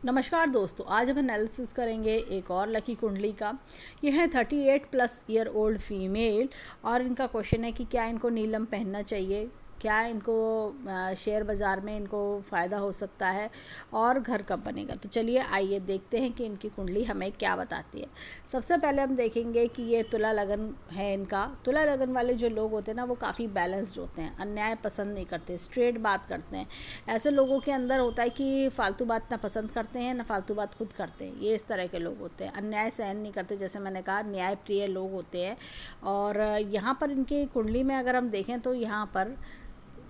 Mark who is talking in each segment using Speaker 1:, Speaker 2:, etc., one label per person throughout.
Speaker 1: नमस्कार दोस्तों, आज हम एनालिसिस करेंगे एक और लकी कुंडली का। यह है 38+ ईयर ओल्ड फीमेल और इनका क्वेश्चन है कि क्या इनको नीलम पहनना चाहिए, क्या इनको शेयर बाज़ार में इनको फ़ायदा हो सकता है और घर कब बनेगा। तो चलिए आइए देखते हैं कि इनकी कुंडली हमें क्या बताती है। सबसे पहले हम देखेंगे कि ये तुला लगन है इनका। तुला लगन वाले जो लोग होते हैं ना, वो काफ़ी बैलेंस्ड होते हैं, अन्याय पसंद नहीं करते, स्ट्रेट बात करते हैं। ऐसे लोगों के अंदर होता है कि फालतू बात ना पसंद करते हैं ना फालतू बात खुद करते हैं। ये इस तरह के लोग होते हैं, अन्याय सहन नहीं करते, जैसे मैंने कहा न्याय प्रिय लोग होते हैं। और यहाँ पर इनकी कुंडली में अगर हम देखें तो यहाँ पर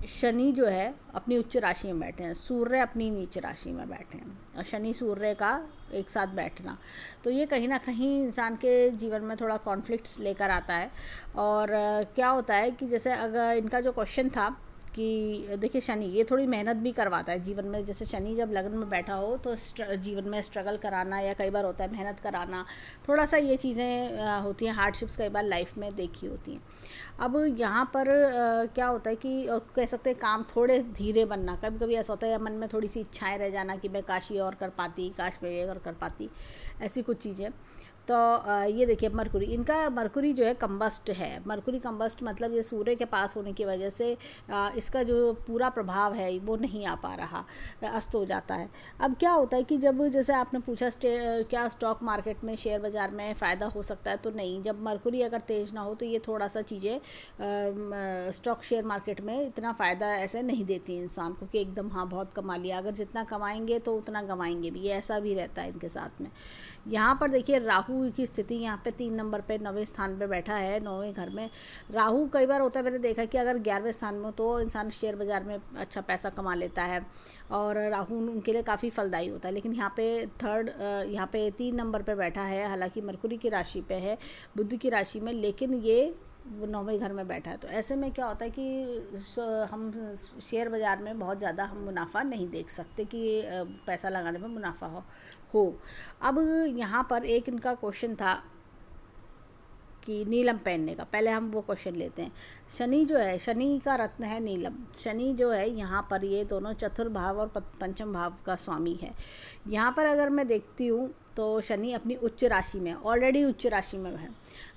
Speaker 1: शनि जो है अपनी उच्च राशि में बैठे हैं, सूर्य अपनी नीच राशि में बैठे हैं और शनि सूर्य का एक साथ बैठना, तो ये कहीं ना कहीं इंसान के जीवन में थोड़ा कॉन्फ्लिक्ट्स लेकर आता है। और क्या होता है कि जैसे अगर इनका जो क्वेश्चन था कि देखिए शनि ये थोड़ी मेहनत भी करवाता है जीवन में। जैसे शनि जब लगन में बैठा हो तो जीवन में स्ट्रगल कराना या कई बार होता है मेहनत कराना, थोड़ा सा ये चीज़ें होती हैं, हार्डशिप्स कई बार लाइफ में देखी होती हैं। अब यहाँ पर क्या होता है कि कह सकते हैं काम थोड़े धीरे बनना। कभी कभी ऐसा होता है मन में थोड़ी सी इच्छाएं रह जाना कि मैं काश ये और कर पाती, काश मैं ये और कर पाती, ऐसी कुछ चीज़ें। तो ये देखिए मरकुरी, इनका मरकुरी जो है कंबस्ट है। मरकुरी कंबस्ट मतलब ये सूर्य के पास होने की वजह से इसका जो पूरा प्रभाव है वो नहीं आ पा रहा, अस्त हो जाता है। अब क्या होता है कि जब जैसे आपने पूछा क्या स्टॉक मार्केट में शेयर बाज़ार में फ़ायदा हो सकता है, तो नहीं। जब मरकुरी अगर तेज ना हो तो ये थोड़ा सा चीज़ें स्टॉक शेयर मार्केट में इतना फ़ायदा ऐसे नहीं देती इंसान को कि एकदम हाँ बहुत कमा लिया। अगर जितना कमाएंगे तो उतना गंवाएंगे भी, ये ऐसा भी रहता है इनके साथ में। यहाँ पर देखिए राहु की स्थिति यहाँ पे 3 नंबर पे 9वें स्थान पे बैठा है, 9वें घर में। राहु कई बार होता है, मैंने देखा कि अगर 11वें स्थान में तो इंसान शेयर बाज़ार में अच्छा पैसा कमा लेता है और राहु उनके लिए काफ़ी फलदायी होता है। लेकिन यहाँ पे यहाँ पे 3 नंबर पे बैठा है, हालांकि मरकुरी की राशि पे है, बुध की राशि में, लेकिन ये 9वें घर में बैठा है। तो ऐसे में क्या होता है कि हम शेयर बाज़ार में बहुत ज़्यादा हम मुनाफा नहीं देख सकते कि पैसा लगाने में मुनाफा हो। अब यहाँ पर एक इनका क्वेश्चन था कि नीलम पहनने का। पहले हम वो क्वेश्चन लेते हैं। शनि जो है, शनि का रत्न है नीलम। शनि जो है यहाँ पर ये दोनों चतुर्भाव और पंचम भाव का स्वामी है। यहाँ पर अगर मैं देखती हूँ तो शनि अपनी उच्च राशि में, ऑलरेडी उच्च राशि में है।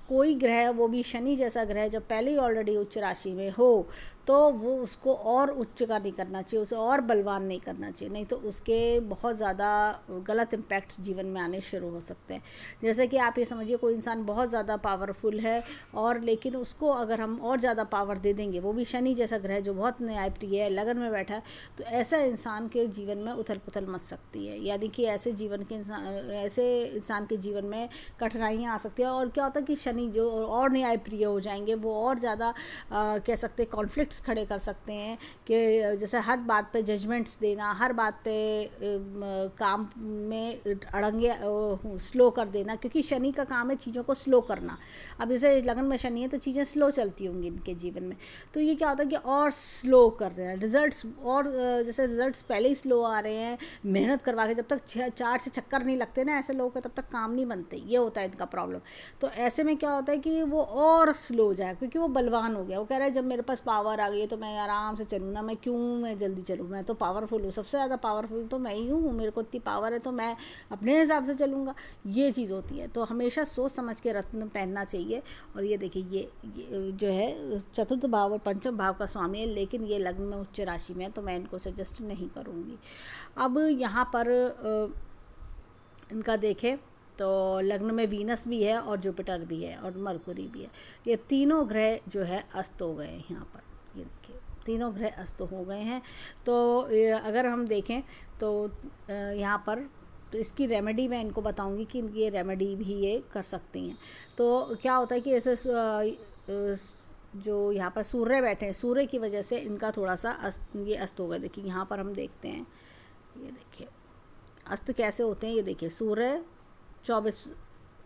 Speaker 1: कोई ग्रह, वो भी शनि जैसा ग्रह, जब पहले ही ऑलरेडी उच्च राशि में हो तो वो उसको और उच्च का नहीं करना चाहिए, उसे और बलवान नहीं करना चाहिए, नहीं तो उसके बहुत ज़्यादा गलत इम्पैक्ट्स जीवन में आने शुरू हो सकते हैं। जैसे कि आप ये समझिए कोई इंसान बहुत ज़्यादा पावरफुल है और लेकिन उसको अगर हम और ज़्यादा पावर दे देंगे, वो भी शनि जैसा ग्रह जो बहुत न्यायप्रिय है, लगन में बैठा है, तो ऐसा इंसान के जीवन में उथल पुथल मच सकती है। यानी कि ऐसे इंसान के जीवन में कठिनाइयाँ आ सकती हैं। और क्या होता है कि शनि जो और न्यायप्रिय हो जाएंगे, वो और ज़्यादा कह सकते हैं कॉन्फ्लिक्ट्स खड़े कर सकते हैं कि जैसे हर बात पे जजमेंट्स देना, हर बात पे काम में अड़ंगे स्लो कर देना, क्योंकि शनि का काम है चीज़ों को स्लो करना। अब जैसे लगन में शनि है तो चीज़ें स्लो चलती होंगी इनके जीवन में, तो ये क्या होता है कि और स्लो कर रहे हैं रिजल्ट्स, और जैसे रिजल्ट्स पहले ही स्लो आ रहे हैं, मेहनत करवा के जब तक 4 से चक्कर नहीं लगते ना ऐसे लोगों के, तब तक काम नहीं बनते। ये होता है इनका प्रॉब्लम। तो ऐसे में क्या होता है कि वो और स्लो हो जाए, क्योंकि वो बलवान हो गया। वो कह रहा है जब मेरे पास पावर आ गई है तो मैं आराम से चलूँ ना, मैं जल्दी चलूँ, मैं तो पावरफुल हूँ, सबसे ज़्यादा पावरफुल तो मैं ही हूँ, मेरे को इतनी पावर है तो मैं अपने हिसाब से चलूँगा। ये चीज़ होती है। तो हमेशा सोच समझ के रत्न पहनना चाहिए। और ये देखिए ये जो है चतुर्थ भाव और पंचम भाव का स्वामी है, लेकिन ये लग्न में उच्च राशि में है, तो मैं इनको सजेस्ट नहीं करूँगी। अब यहाँ पर इनका देखें तो लग्न में वीनस भी है और जुपिटर भी है और मरकुरी भी है। ये तीनों ग्रह जो है अस्त हो गए हैं यहाँ पर। ये देखिए तीनों ग्रह अस्त हो गए हैं। तो अगर हम देखें तो यहाँ पर तो इसकी रेमेडी मैं इनको बताऊंगी कि ये रेमेडी भी ये कर सकती हैं। तो क्या होता है कि ऐसे जो यहाँ पर सूर्य बैठे हैं, सूर्य की वजह से इनका थोड़ा सा ये अस्त हो गया। देखिए यहाँ पर हम देखते हैं, ये देखिए अस्त कैसे होते हैं। ये देखिए सूर्य 24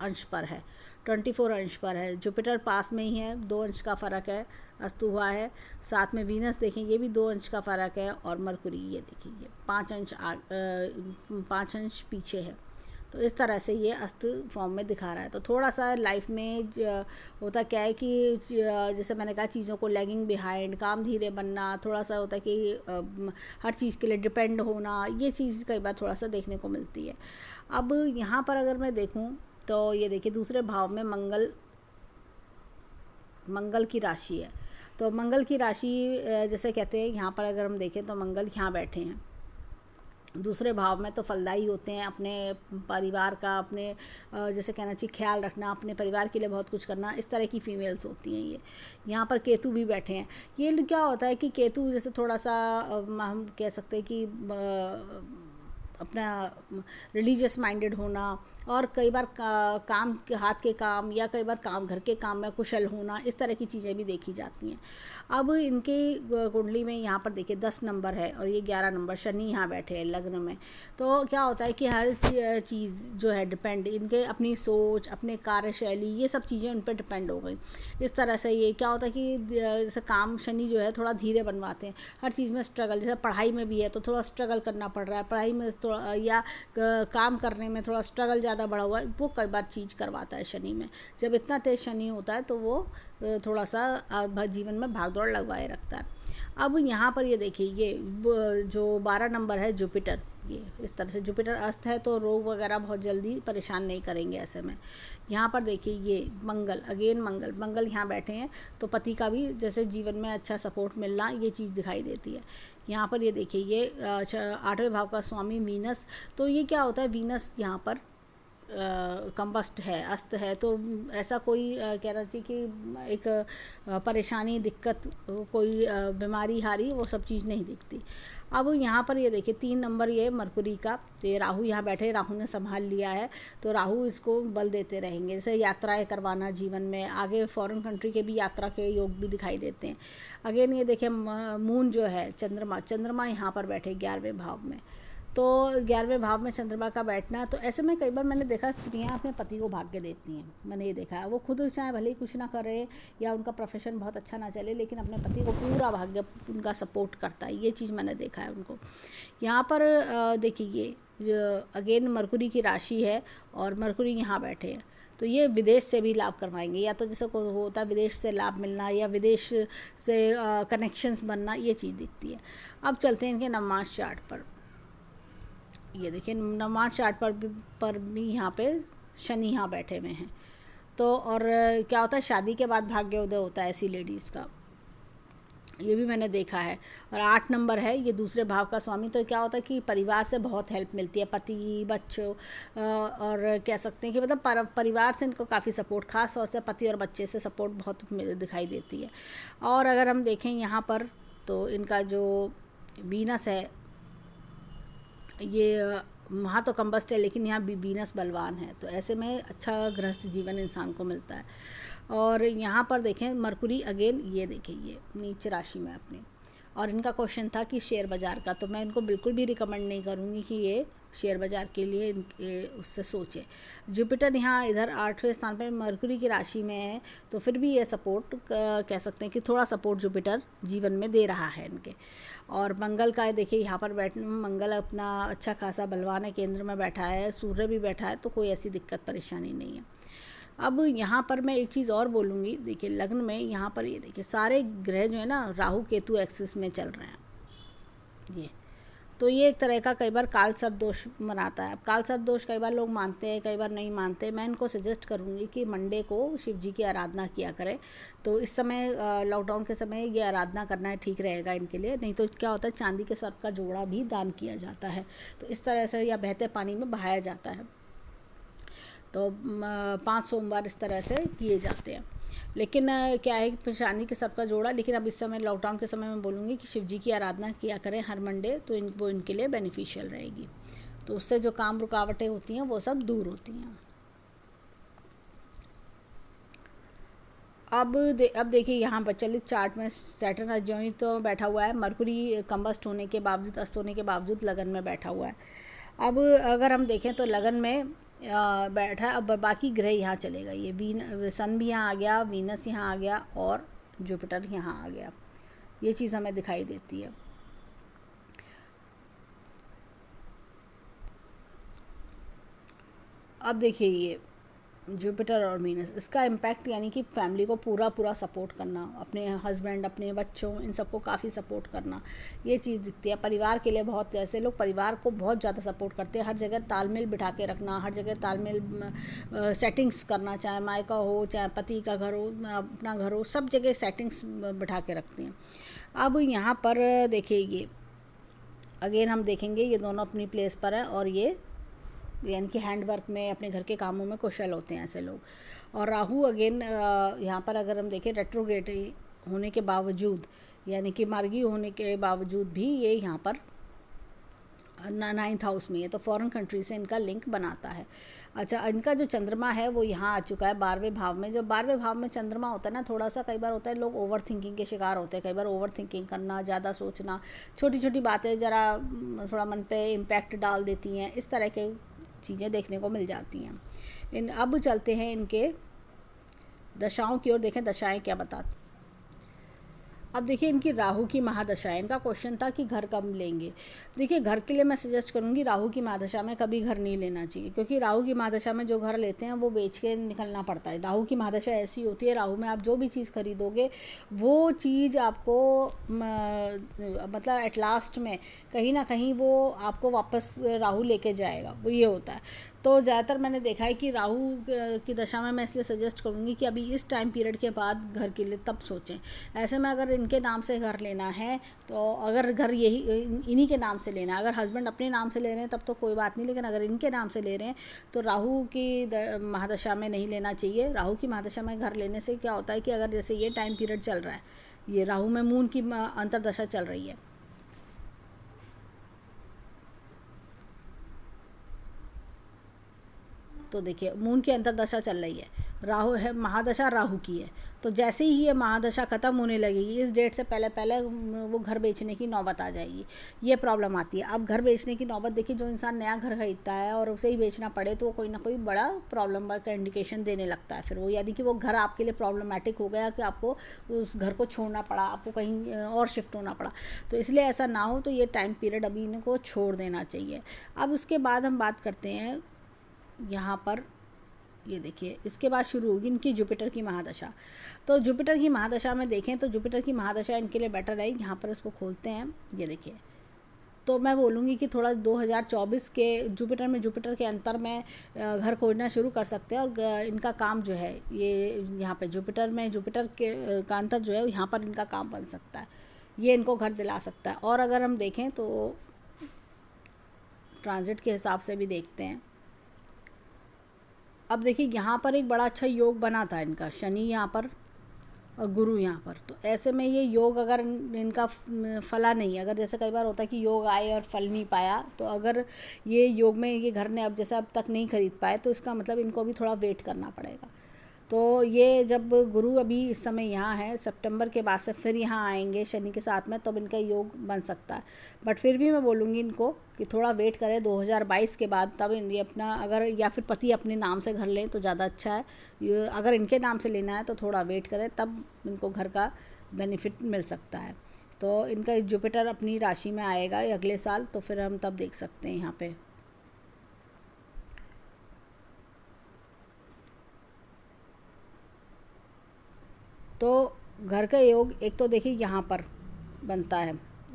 Speaker 1: अंश पर है, 24 अंश पर है। जुपिटर पास में ही है, 2 अंश का फ़र्क है, अस्त हुआ है। साथ में वीनस देखें, ये भी 2 अंश का फ़र्क है। और मरकुरी ये देखिए ये 5 अंश 5 अंश पीछे है। तो इस तरह से ये अस्त फॉर्म में दिखा रहा है। तो थोड़ा सा लाइफ में होता क्या है कि जैसे मैंने कहा, चीज़ों को लैगिंग बिहाइंड, काम धीरे बनना, थोड़ा सा होता है कि हर चीज़ के लिए डिपेंड होना, ये चीज़ कई बार थोड़ा सा देखने को मिलती है। अब यहाँ पर अगर मैं देखूँ तो ये देखिए दूसरे भाव में मंगल की राशि है। तो मंगल की राशि जैसे कहते हैं, यहाँ पर अगर हम देखें तो मंगल यहाँ बैठे हैं दूसरे भाव में, तो फलदायी होते हैं, अपने परिवार का, अपने जैसे कहना चाहिए ख्याल रखना, अपने परिवार के लिए बहुत कुछ करना, इस तरह की फीमेल्स होती हैं ये। यहाँ पर केतु भी बैठे हैं। ये क्या होता है कि केतु जैसे थोड़ा सा हम कह सकते हैं कि अपना रिलीजियस माइंडेड होना, और कई बार काम के हाथ के काम, या कई बार काम घर के काम में कुशल होना, इस तरह की चीज़ें भी देखी जाती हैं। अब इनकी कुंडली में यहाँ पर देखिए 10 नंबर है और ये 11 नंबर, शनि यहाँ बैठे हैं लग्न में। तो क्या होता है कि हर चीज़ जो है डिपेंड, इनके अपनी सोच, अपने कार्यशैली, ये सब चीज़ें उन पर डिपेंड हो गई। इस तरह से ये क्या होता है कि जैसे काम शनि जो है थोड़ा धीरे बनवाते हैं, हर चीज़ में स्ट्रगल, जैसे पढ़ाई में भी है तो थोड़ा स्ट्रगल करना पड़ रहा है, पढ़ाई में थोड़ा या काम करने में थोड़ा स्ट्रगल ज़्यादा बढ़ा हुआ है, वो कई बार चीज़ करवाता है शनि में। जब इतना तेज शनि होता है तो वो थोड़ा सा जीवन में भागदौड़ लगवाए रखता है। अब यहाँ पर ये देखिए, ये जो 12 नंबर है जुपिटर, ये इस तरह से जुपिटर अस्त है, तो रोग वगैरह बहुत जल्दी परेशान नहीं करेंगे ऐसे में। यहाँ पर देखिए ये मंगल, अगेन मंगल यहाँ बैठे हैं, तो पति का भी जैसे जीवन में अच्छा सपोर्ट मिलना, ये चीज़ दिखाई देती है। यहाँ पर ये देखिए ये 8वें भाव का स्वामी वीनस, तो ये क्या होता है, वीनस यहाँ पर कंबस्ट है, अस्त है, तो ऐसा कोई कहना चाहिए कि एक परेशानी, दिक्कत, कोई बीमारी हारी, वो सब चीज़ नहीं दिखती। अब यहाँ पर ये देखिए 3 नंबर ये मरकुरी का, तो ये राहु यहाँ बैठे, राहु ने संभाल लिया है, तो राहु इसको बल देते रहेंगे, जैसे यात्राएं करवाना जीवन में, आगे फॉरेन कंट्री के भी यात्रा के योग भी दिखाई देते हैं। अगेन ये देखिए मून जो है, चंद्रमा यहाँ पर बैठे 11वें भाव में, तो 11वें भाव में चंद्रमा का बैठना, तो ऐसे में कई बार मैंने देखा स्त्रियां अपने पति को भाग्य देती हैं, मैंने ये देखा है। वो खुद चाहे भले ही कुछ ना करे या उनका प्रोफेशन बहुत अच्छा ना चले, लेकिन अपने पति को पूरा भाग्य उनका सपोर्ट करता है, ये चीज़ मैंने देखा है उनको। यहाँ पर देखिए ये अगेन मरकुरी की राशि है और मरकुरी यहाँ बैठे हैं, तो ये विदेश से भी लाभ करवाएंगे, या तो जैसे को होता है विदेश से लाभ मिलना या विदेश से कनेक्शंस बनना, ये चीज़ दिखती है। अब चलते हैं इनके नवमास चार्ट पर। ये देखिए नवमास चार्ट पर भी यहाँ पे शनि यहाँ बैठे हुए हैं, तो और क्या होता है, शादी के बाद भाग्य उदय होता है ऐसी लेडीज़ का, ये भी मैंने देखा है। और 8 नंबर है, ये दूसरे भाव का स्वामी, तो क्या होता है कि परिवार से बहुत हेल्प मिलती है, पति, बच्चों, और कह सकते हैं कि मतलब परिवार से इनको काफ़ी सपोर्ट, खास तौर से पति और बच्चे से सपोर्ट बहुत दिखाई देती है। और अगर हम देखें यहाँ पर, तो इनका जो वीनस है, ये वहाँ तो कंबस्ट है, लेकिन यहाँ भी वीनस बलवान है, तो ऐसे में अच्छा गृहस्थ जीवन इंसान को मिलता है। और यहाँ पर देखें मरकुरी अगेन, ये देखिए ये नीच राशि में अपने, और इनका क्वेश्चन था कि शेयर बाज़ार का, तो मैं इनको बिल्कुल भी रिकमेंड नहीं करूँगी कि ये शेयर बाज़ार के लिए उससे सोचे। जुपिटर यहाँ इधर 8वें स्थान पर मरकुरी की राशि में है, तो फिर भी ये सपोर्ट कह सकते हैं कि थोड़ा सपोर्ट जुपिटर जीवन में दे रहा है इनके। और मंगल का देखिए यहाँ पर मंगल अपना अच्छा खासा बलवान है, केंद्र में बैठा है, सूर्य भी बैठा है, तो कोई ऐसी दिक्कत परेशानी नहीं है। अब यहाँ पर मैं एक चीज़ और बोलूँगी, देखिए लग्न में यहाँ पर ये देखिए सारे ग्रह जो है ना, राहु केतु एक्सिस में चल रहे हैं ये, तो ये एक तरह का कई बार काल सर्प दोष मनाता है। अब काल सर्प दोष कई बार लोग मानते हैं, कई बार नहीं मानते। मैं इनको सजेस्ट करूँगी कि मंडे को शिव जी की आराधना किया करें, तो इस समय लॉकडाउन के समय ये आराधना करना ठीक रहेगा इनके लिए। नहीं तो क्या होता है, चांदी के सर्प का जोड़ा भी दान किया जाता है, तो इस तरह से, या बहते पानी में बहाया जाता है, तो 5 सोमवार इस तरह से किए जाते हैं। लेकिन क्या है कि चांदी के सर्प का जोड़ा, लेकिन अब इस समय लॉकडाउन के समय मैं बोलूँगी कि शिव जी की आराधना किया करें हर मंडे, तो वो इनके लिए बेनिफिशियल रहेगी, तो उससे जो काम रुकावटें होती हैं वो सब दूर होती हैं। अब देखिए यहाँ पर चलित चार्ट में सैटर्न अज्योई तो बैठा हुआ है, मरकुरी कंबस्ट होने के बावजूद, अस्त होने के बावजूद लगन में बैठा हुआ है। अब अगर हम देखें तो लगन में बैठा, अब बाकी ग्रह यहाँ चलेगा, ये सन भी यहाँ आ गया, वीनस यहाँ आ गया, और जुपिटर यहाँ आ गया, ये चीज़ हमें दिखाई देती है। अब देखिए ये जुपिटर और वीनस, इसका इम्पैक्ट यानी कि फैमिली को पूरा पूरा सपोर्ट करना, अपने हस्बैंड, अपने बच्चों, इन सबको काफ़ी सपोर्ट करना, ये चीज़ दिखती है। परिवार के लिए बहुत, जैसे लोग परिवार को बहुत ज़्यादा सपोर्ट करते हैं, हर जगह तालमेल बिठा के रखना, हर जगह तालमेल सेटिंग्स करना, चाहे मायका हो, चाहे पति का घर हो, अपना घर हो, सब जगह सेटिंग्स बिठा के रखते हैं। अब यहाँ पर देखिए ये अगेन हम देखेंगे, ये दोनों अपनी प्लेस पर है और ये यानी कि हैंडवर्क में, अपने घर के कामों में कुशल होते हैं ऐसे लोग। और राहु अगेन यहाँ पर अगर हम देखें रेट्रोग्रेड होने के बावजूद, यानी कि मार्गी होने के बावजूद भी ये यहाँ पर 9th हाउस में है, तो फॉरेन कंट्री से इनका लिंक बनाता है। अच्छा, इनका जो चंद्रमा है वो यहाँ आ चुका है 12वें भाव में। जो 12वें भाव में चंद्रमा होता है ना, थोड़ा सा कई बार होता है लोग ओवर थिंकिंग के शिकार होते हैं, कई बार ओवर थिंकिंग करना, ज़्यादा सोचना, छोटी छोटी बातें ज़रा थोड़ा मन पे इम्पैक्ट डाल देती हैं, इस तरह के चीज़ें देखने को मिल जाती हैं। अब चलते हैं इनके दशाओं की ओर, देखें दशाएं क्या बताती। अब देखिए इनकी राहु की महादशा है। इनका क्वेश्चन था कि घर कब लेंगे। देखिए घर के लिए मैं सजेस्ट करूँगी राहु की महादशा में कभी घर नहीं लेना चाहिए, क्योंकि राहु की महादशा में जो घर लेते हैं वो बेच के निकलना पड़ता है। राहु की महादशा ऐसी होती है, राहु में आप जो भी चीज़ खरीदोगे वो चीज़ आपको मतलब एट लास्ट में कहीं ना कहीं वो आपको वापस राहु लेके जाएगा, वो ये होता है। तो ज़्यादातर मैंने देखा है कि राहु की दशा में मैं इसलिए सजेस्ट करूँगी कि अभी इस टाइम पीरियड के बाद घर के लिए तब सोचें। ऐसे में अगर इनके नाम से घर लेना है, तो अगर घर यही इन्हीं के नाम से लेना है, अगर हस्बैंड अपने नाम से ले रहे हैं तब तो कोई बात नहीं, लेकिन अगर इनके नाम से ले रहे हैं तो राहु की महादशा में नहीं लेना चाहिए। राहु की महादशा में घर लेने से क्या होता है कि अगर जैसे ये टाइम पीरियड चल रहा है, ये राहु में मून की अंतर्दशा चल रही है, तो देखिए मून की अंतर्दशा चल रही है, राहु है, महादशा राहु की है, तो जैसे ही ये महादशा ख़त्म होने लगेगी, इस डेट से पहले पहले वो घर बेचने की नौबत आ जाएगी, ये प्रॉब्लम आती है। अब घर बेचने की नौबत, देखिए जो इंसान नया घर खरीदता है और उसे ही बेचना पड़े तो कोई ना कोई बड़ा प्रॉब्लम का इंडिकेशन देने लगता है फिर वो, यानी कि वो घर आपके लिए प्रॉब्लमेटिक हो गया कि आपको उस घर को छोड़ना पड़ा, आपको कहीं और शिफ्ट होना पड़ा। तो इसलिए ऐसा ना हो, तो ये टाइम पीरियड अभी इनको छोड़ देना चाहिए। अब उसके बाद हम बात करते हैं यहाँ पर, ये देखिए इसके बाद शुरू होगी इनकी जुपिटर की महादशा। तो जुपिटर की महादशा में देखें तो जुपिटर की महादशा इनके लिए बेटर है। यहाँ पर इसको खोलते हैं, ये देखिए, तो मैं बोलूँगी कि थोड़ा 2024 के जुपिटर के अंतर में घर खोजना शुरू कर सकते हैं, और इनका काम जो है ये यहाँ पे जुपिटर के का अंतर जो है यहाँ पर इनका काम बन सकता है, ये इनको घर दिला सकता है। और अगर हम देखें तो ट्रांजिट के हिसाब से भी देखते हैं। अब देखिए यहाँ पर एक बड़ा अच्छा योग बना था इनका, शनि यहाँ पर और गुरु यहाँ पर, तो ऐसे में ये योग अगर इनका फला नहीं, अगर जैसे कई बार होता है कि योग आए और फल नहीं पाया, तो अगर ये योग में ये घर ने अब जैसे अब तक नहीं खरीद पाए, तो इसका मतलब इनको भी थोड़ा वेट करना पड़ेगा। तो ये जब गुरु अभी इस समय यहाँ है, सितंबर के बाद से फिर यहाँ आएंगे शनि के साथ में, तब इनका योग बन सकता है। बट फिर भी मैं बोलूँगी इनको कि थोड़ा वेट करें 2022 के बाद, तब ये अपना अगर या फिर पति अपने नाम से घर लें तो ज़्यादा अच्छा है। अगर इनके नाम से लेना है तो थोड़ा वेट करें, तब इनको घर का बेनिफिट मिल सकता है। तो इनका जुपिटर अपनी राशि में आएगा अगले साल, तो फिर हम तब देख सकते हैं यहाँ पे। तो घर का योग एक तो देखिए यहाँ पर बनता है,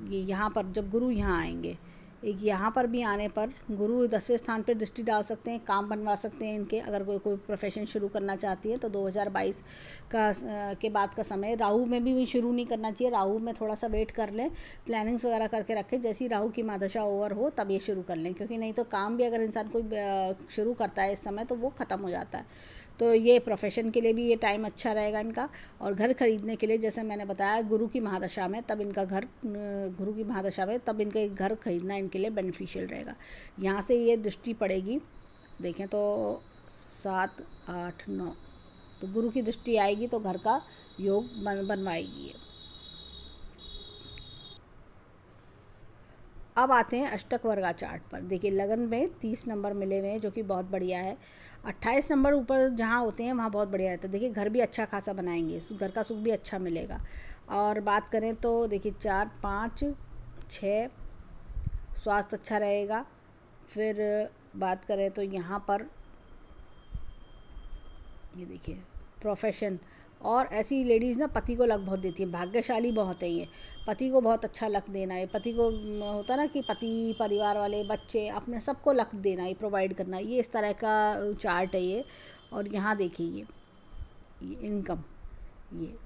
Speaker 1: ये यहाँ पर जब गुरु यहाँ आएंगे, एक यहाँ पर भी आने पर गुरु 10वें स्थान पर दृष्टि डाल सकते हैं, काम बनवा सकते हैं इनके। अगर कोई प्रोफेशन शुरू करना चाहती है तो 2022 के बाद का समय। राहु में भी शुरू नहीं करना चाहिए, राहु में थोड़ा सा वेट कर लें, प्लानिंग्स वगैरह करके रखें, जैसी राहु की महादशा ओवर हो तब ये शुरू कर लें, क्योंकि नहीं तो काम भी अगर इंसान कोई शुरू करता है इस समय तो वो ख़त्म हो जाता है। तो ये प्रोफेशन के लिए भी ये टाइम अच्छा रहेगा इनका। और घर खरीदने के लिए जैसे मैंने बताया गुरु की महादशा में, तब इनका घर गुरु की महादशा में तब इनका घर खरीदना इनके लिए बेनिफिशियल रहेगा। यहाँ से ये दृष्टि पड़ेगी, देखें तो 7, 8, 9, तो गुरु की दृष्टि आएगी तो घर का योग बनवाएगी ये। अब आते हैं अष्टक वर्गा चार्ट पर। देखिए लगन में 30 नंबर मिले हुए हैं, जो कि बहुत बढ़िया है। 28 नंबर ऊपर जहाँ होते हैं वहाँ बहुत बढ़िया रहता है। देखिए घर भी अच्छा खासा बनाएंगे, घर का सुख भी अच्छा मिलेगा। और बात करें तो देखिए 4, 5, 6 स्वास्थ्य अच्छा रहेगा। फिर बात करें तो यहाँ पर ये देखिए प्रोफेशन, और ऐसी लेडीज़ ना पति को लक बहुत देती है, भाग्यशाली बहुत है ये, पति को बहुत अच्छा लक देना है, पति को होता ना कि पति, परिवार वाले, बच्चे, अपने सबको लक देना, ये प्रोवाइड करना, ये इस तरह का चार्ट है ये। और यहाँ देखिए ये इनकम, ये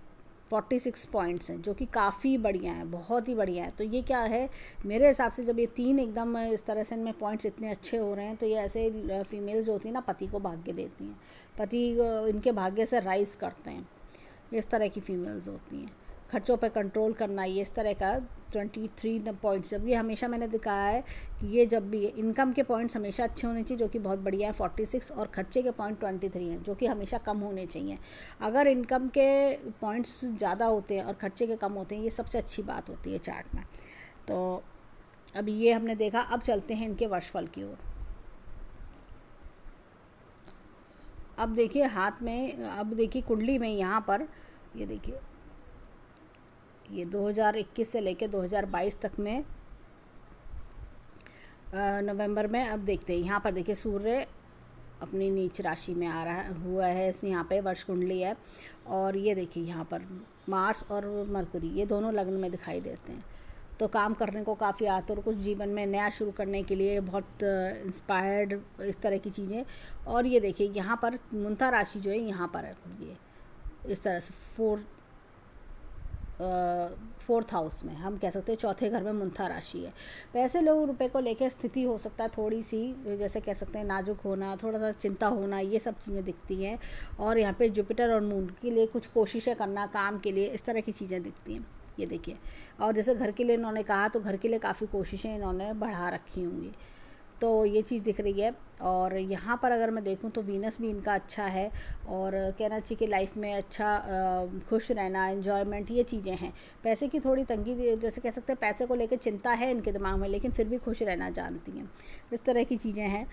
Speaker 1: 46 पॉइंट्स हैं जो कि काफ़ी बढ़िया है, बहुत ही बढ़िया है। तो ये क्या है मेरे हिसाब से, जब ये 3 एकदम इस तरह से इनमें पॉइंट्स इतने अच्छे हो रहे हैं, तो ये ऐसे फीमेल्स जो होती हैं ना पति को भाग्य देती हैं, पति इनके भाग्य से राइज करते हैं, इस तरह की फीमेल्स होती हैं। खर्चों पे कंट्रोल करना, ये इस तरह का 23 पॉइंट्स। अब ये हमेशा मैंने दिखाया है कि ये जब भी इनकम के पॉइंट्स हमेशा अच्छे होने चाहिए, जो कि बहुत बढ़िया है 46, और खर्चे के पॉइंट 23 हैं जो कि हमेशा कम होने चाहिए। अगर इनकम के पॉइंट्स ज़्यादा होते हैं और खर्चे के कम होते हैं, ये सबसे अच्छी बात होती है चार्ट में। तो अब ये हमने देखा, अब चलते हैं इनके वर्षफल की ओर। अब देखिए हाथ में, अब देखिए कुंडली में यहाँ पर ये देखिए ये 2021 से लेकर 2022 तक में नवंबर में, अब देखते हैं यहाँ पर देखिए सूर्य अपनी नीच राशि में आ रहा हुआ है, इस यहाँ पे वर्ष कुंडली है। और ये देखिए यहाँ पर मार्स और मरकुरी ये दोनों लग्न में दिखाई देते हैं। तो काम करने को काफ़ी आतुर, कुछ जीवन में नया शुरू करने के लिए बहुत इंस्पायर्ड, इस तरह की चीज़ें। और ये देखिए यहाँ पर मुंथा राशि जो है यहाँ पर है, ये इस तरह से फोर्थ हाउस में, हम कह सकते हैं चौथे घर में मुंथा राशि है। पैसे लोग रुपए को लेकर स्थिति हो सकता है थोड़ी सी, जैसे कह सकते हैं नाजुक होना, थोड़ा सा चिंता होना, ये सब चीज़ें दिखती हैं। और यहाँ पे जुपिटर और मून के लिए कुछ कोशिशें करना काम के लिए, इस तरह की चीज़ें दिखती हैं, ये देखिए। और जैसे घर के लिए इन्होंने कहा, तो घर के लिए काफ़ी कोशिशें इन्होंने बढ़ा रखी होंगी, तो ये चीज़ दिख रही है। और यहाँ पर अगर मैं देखूँ तो वीनस भी इनका अच्छा है, और कहना चाहिए कि लाइफ में अच्छा खुश रहना, एन्जॉयमेंट, ये चीज़ें हैं। पैसे की थोड़ी तंगी, जैसे कह सकते हैं पैसे को लेकर चिंता है इनके दिमाग में, लेकिन फिर भी खुश रहना जानती हैं, इस तरह की चीज़ें हैं।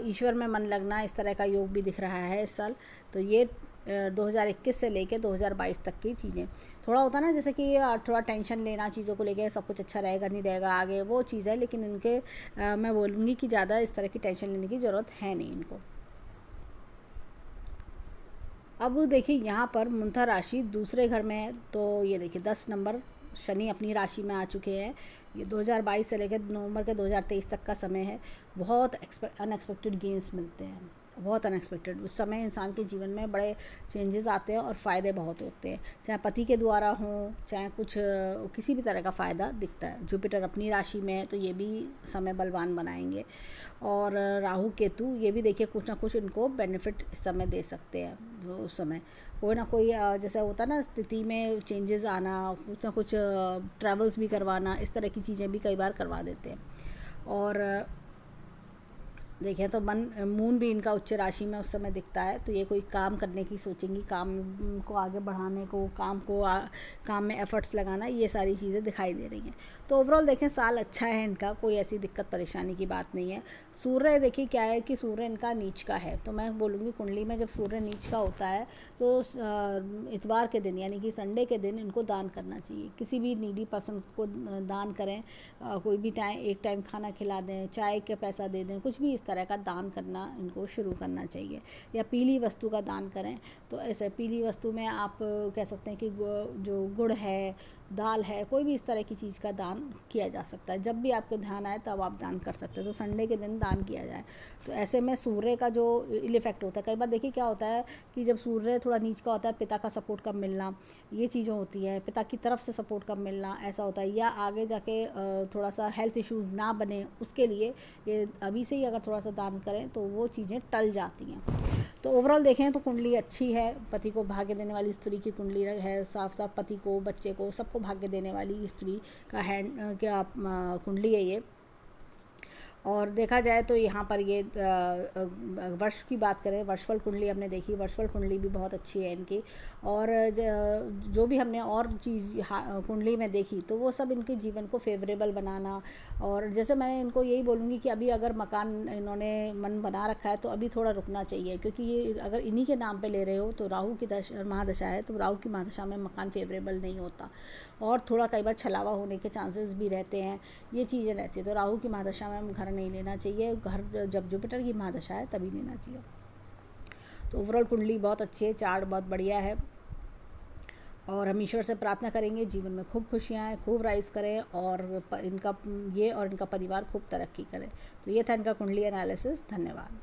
Speaker 1: ईश्वर में मन लगना, इस तरह का योग भी दिख रहा है इस साल। तो ये 2021 से लेके 2022 तक की चीज़ें, थोड़ा होता ना जैसे कि थोड़ा टेंशन लेना चीज़ों को लेके, सब कुछ अच्छा रहेगा नहीं रहेगा आगे, वो चीज़ है। लेकिन इनके मैं बोलूँगी कि ज़्यादा इस तरह की टेंशन लेने की ज़रूरत है नहीं इनको। अब देखिए यहाँ पर मुंथा राशि दूसरे घर में है, तो ये देखिए 10 नंबर शनि अपनी राशि में आ चुके हैं। ये 2022 से लेकर नवंबर के 2023 तक का समय है। बहुत अनएक्सपेक्टेड गेन्स मिलते हैं, बहुत अनएक्सपेक्टेड। उस समय इंसान के जीवन में बड़े चेंजेस आते हैं और फ़ायदे बहुत होते हैं, चाहे पति के द्वारा हों, चाहे कुछ किसी भी तरह का फ़ायदा दिखता है। जुपिटर अपनी राशि में है, तो ये भी समय बलवान बनाएंगे। और राहु केतु ये भी देखिए कुछ ना कुछ इनको बेनिफिट इस समय दे सकते हैं। उस समय कोई ना कोई जैसा होता है ना स्थिति में चेंजेस आना, कुछ ना कुछ ट्रैवल्स भी करवाना, इस तरह की चीज़ें भी कई बार करवा देते हैं। और देखिए तो मून भी इनका उच्च राशि में उस समय दिखता है, तो ये कोई काम करने की सोचेंगी, काम को आगे बढ़ाने को, काम में एफर्ट्स लगाना, ये सारी चीज़ें दिखाई दे रही हैं। तो ओवरऑल देखें साल अच्छा है इनका, कोई ऐसी दिक्कत परेशानी की बात नहीं है। सूर्य देखिए क्या है कि सूर्य इनका नीच का है, तो मैं बोलूँगी कुंडली में जब सूर्य नीच का होता है तो इतवार के दिन यानी कि संडे के दिन इनको दान करना चाहिए। किसी भी नीडी पर्सन को दान करें, कोई भी एक टाइम खाना खिला दें, चाय का पैसा दे दें, कुछ भी इस तरह का दान करना इनको शुरू करना चाहिए। या पीली वस्तु का दान करें, तो ऐसे पीली वस्तु में आप कह सकते हैं कि जो गुड़ है, दाल है, कोई भी इस तरह की चीज़ का दान किया जा सकता है। जब भी आपको ध्यान आए तब आप दान कर सकते हैं, तो संडे के दिन दान किया जाए। तो ऐसे में सूर्य का जो इल इफेक्ट होता है, कई बार देखिए क्या होता है कि जब सूर्य थोड़ा नीच का होता है, पिता का सपोर्ट कम मिलना, ये चीज़ें होती है, पिता की तरफ से सपोर्ट कम मिलना, ऐसा होता है। या आगे जाके थोड़ा सा हेल्थ इश्यूज़ ना बने, उसके लिए ये अभी से ही अगर थोड़ा सा दान करें तो वो चीज़ें टल जाती हैं। तो ओवरऑल देखें तो कुंडली अच्छी है, पति को भाग्य देने वाली स्त्री की कुंडली है, साफ साफ पति को, बच्चे को, सबको भाग्य देने वाली स्त्री का कुंडली है ये। और देखा जाए तो यहाँ पर ये वर्ष की बात करें, वर्षफल कुंडली हमने देखी, वर्षफल कुंडली भी बहुत अच्छी है इनकी। और जो भी हमने और चीज़ कुंडली में देखी, तो वो सब इनके जीवन को फेवरेबल बनाना। और जैसे मैं इनको यही बोलूँगी कि अभी अगर मकान इन्होंने मन बना रखा है तो अभी थोड़ा रुकना चाहिए, क्योंकि ये अगर इन्हीं के नाम पे ले रहे हो तो राहु की महादशा है, तो राहु की महादशा में मकान फेवरेबल नहीं होता, और थोड़ा कई बार छलावा होने के चांसेस भी रहते हैं, ये चीज़ें रहती है। तो राहु की महादशा में हम घर नहीं लेना चाहिए, घर जब जुपिटर की महादशा है तभी लेना चाहिए। तो ओवरऑल कुंडली बहुत अच्छी है, चार्ट बहुत बढ़िया है और हम ईश्वर से प्रार्थना करेंगे जीवन में खूब खुशियाँ आएँ, खूब राइज करें और इनका परिवार खूब तरक्की करे। तो ये था इनका कुंडली एनालिसिस। धन्यवाद।